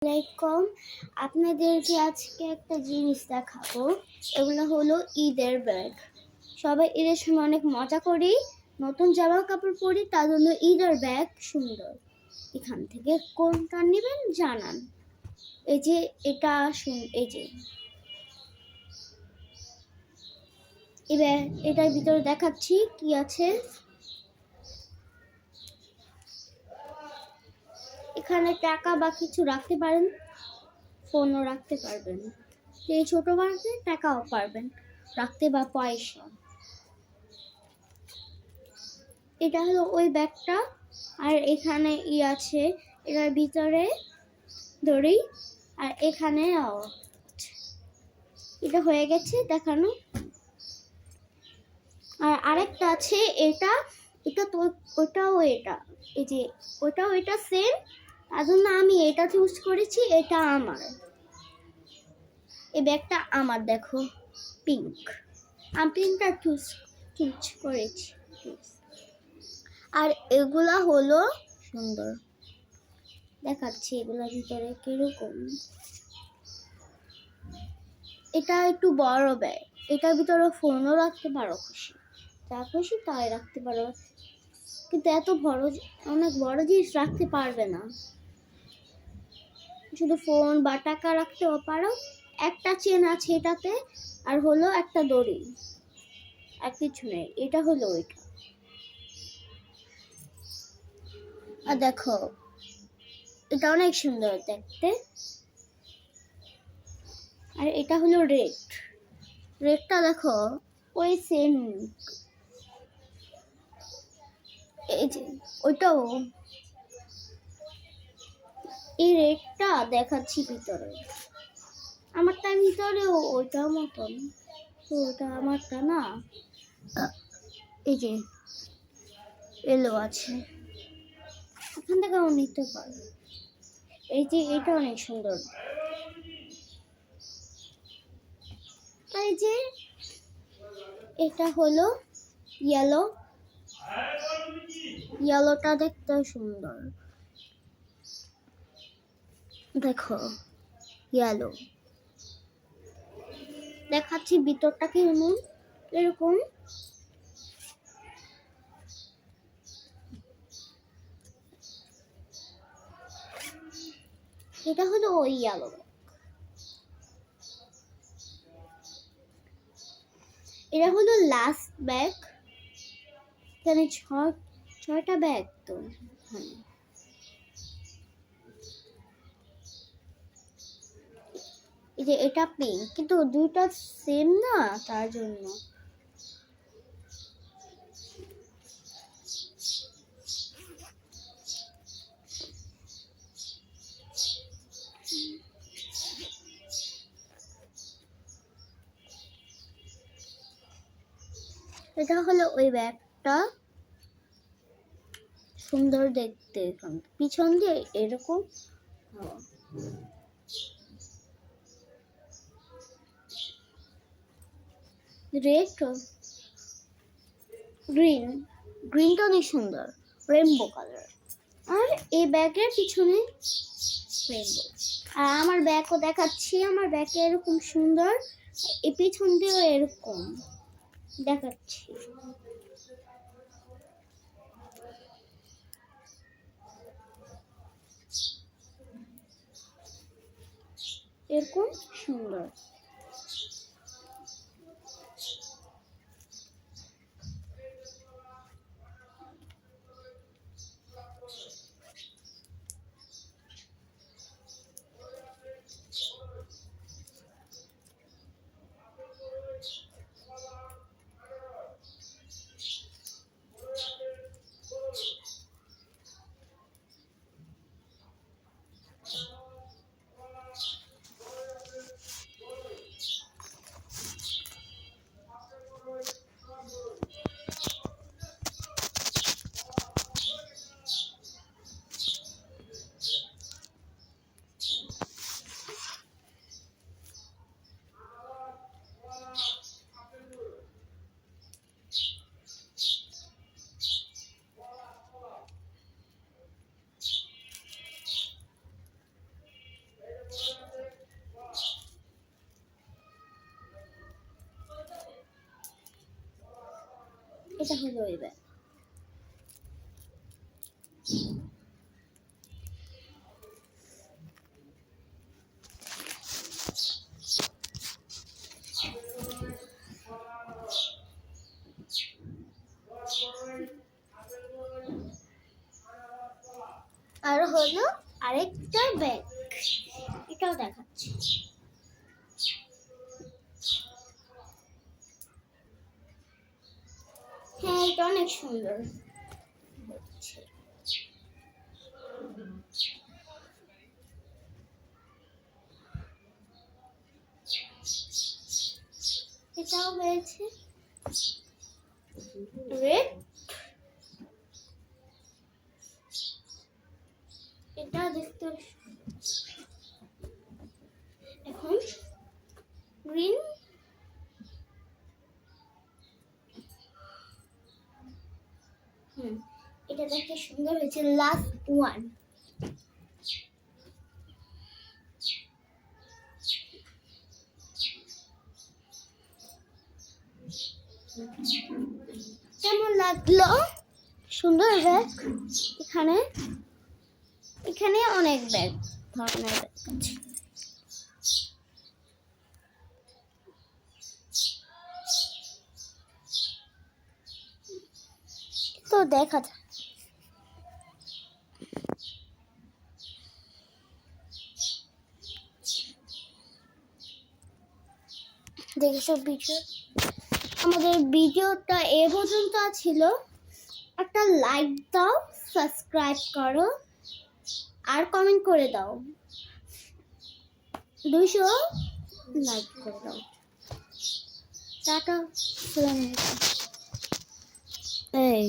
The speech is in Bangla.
আলাইকুম, আপনাদেরকে আজকে একটা জিনিস দেখাবো। এগুলো হলো ঈদের ব্যাগ। সবাই ঈদের সময় অনেক মজা করি, নতুন জামা কাপড় পরি, তার জন্য ঈদের ব্যাগ সুন্দর। এখান থেকে কোনটা নেবেন জানান। এই যে এটা এই যে এবার এটার ভিতরে দেখাচ্ছি কি আছে। এখানে টাকা বা কিছু রাখতে পারেন, ফোনও রাখতে পারবেন। এই ছোট ব্যাগে টাকাও পারবেন রাখতে বা পয়সা। এটা হলো ওই ব্যাগটা, আর এখানে আছে এটার ভিতরে দড়ি, আর এখানে এটা হয়ে গেছে দেখানো। আর আরেকটা আছে এটা এটা তো ওটাও এটা, এই যে ওটাও এটা সেম, তার জন্য আমি এটা চুজ করেছি। এটা আমার, এই ব্যাগটা আমার, দেখো পিঙ্ক, আমি পিঙ্কটা চুজ করেছি। আর এগুলা হলো সুন্দর, দেখাচ্ছি এগুলোর ভিতরে কিরকম। এটা একটু বড় ব্যাগ, এটার ভিতরে ফোনও রাখতে পারো, খুশি তাই রাখতে পারো, কিন্তু এত বড় অনেক বড় জিনিস রাখতে পারবে না, শুধু ফোন বা টাকা রাখতেও পারো। একটা চেন আছে এটাতে, আর হলো একটা দড়ি, আর কিছু নেই। এটা হলো ওইটা। আর দেখো এটা অনেক সুন্দর দেখতে। আর এটা হলো রেডটা দেখো ওই সেম, এই যে ওইটাও এই রেডটা দেখাচ্ছি ভিতরে, আমারটা ভিতরেও ওইটার মতন, তো ওটা আমারটা না। এই যে এলো আছে, এখান থেকে আমি নিতে পারবো। এই যে এটা অনেক সুন্দর। এই যে এটা হলো ইয়েলোটা দেখতে সুন্দর, দেখো ইয়েলো। দেখাচ্ছি ভিতরটা কেমন, এরকম। এটা হলো ওই ইয়েলো। এটা হলো লাস্ট ব্যাগ, এখানে ছয়টা ব্যাগ তো। হ্যাঁ, এই যে এটা পিঙ্ক, কিন্তু দুইটা সেম না, তার জন্য। এটা হলো ওই ব্যাগটা, সুন্দর দেখতে, পিছন দিয়ে এরকম। রেড গ্রিনটা অনেক সুন্দর, রেইনবো কালার। আর এই ব্যাগের পিছনে রেইনবো। আর আমার ব্যাগও দেখাচ্ছি, আমার ব্যাগে এরকম সুন্দর, এই পিছন দিয়েও এরকম দেখাচ্ছি। এরকম সুন্দর। এটা হলো ওই ব্যাগ। আর হলো আরেকটা ব্যাগ, এটাও দেখাচ্ছি। হ্যাঁ, এটা অনেক সুন্দর। এটাও হয়েছে রেড, এটা দেখতে এখন গ্রিন, এটা দেখতে সুন্দর হয়েছে। লাস্ট ওয়ান, কেমন লাগলো? সুন্দর ব্যাগ। এখানে এখানে অনেক ব্যাগ ধরনের ব্যাগ আছে। তো দেখা যাক। দেখেছো ভিডিও, আমাদের ভিডিওটা এ পর্যন্ত ছিল। একটা লাইক দাও, সাবস্ক্রাইব করো আর কমেন্ট করে দাও। 200 লাইক করে দাও। টাটা। এই